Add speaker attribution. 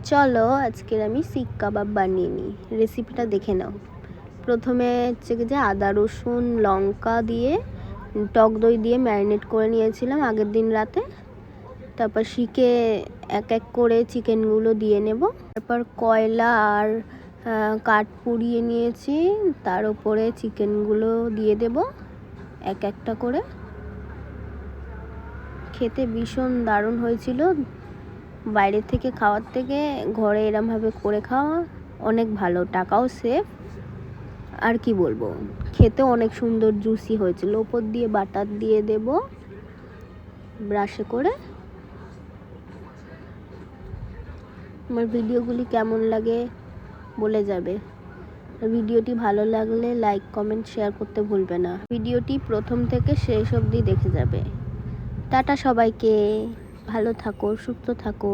Speaker 1: চলো আজকের আমি শিক কাবাব বানিয়ে নিই। রেসিপিটা দেখে নাও। প্রথমে হচ্ছে যে আদা রসুন লঙ্কা দিয়ে টক দই দিয়ে ম্যারিনেট করে নিয়েছিলাম আগের দিন রাতে। তারপর শিকে এক এক করে চিকেনগুলো দিয়ে নেব। তারপর কয়লা আর কাঠ পুড়িয়ে নিয়েছি, তার উপরে চিকেনগুলো দিয়ে দেব এক একটা করে। খেতে ভীষণ দারুণ হয়েছিল। বাইরে থেকে খাওয়ার থেকে ঘরে এরমভাবে করে খাওয়া অনেক ভালো, টাকাও সেভ। আর কি বলবো, খেতে অনেক সুন্দর জুসি হয়েছিল। ওপর দিয়ে বাটার দিয়ে দেব ব্রাশে করে। আমার ভিডিওগুলি কেমন লাগে বলে যাবে। ভিডিওটি ভালো লাগলে লাইক কমেন্ট শেয়ার করতে ভুলবে না। ভিডিওটি প্রথম থেকে শেষ অবধি দেখে যাবে। টাটা সবাইকে, ভালো থাকো, সুস্থ থাকো।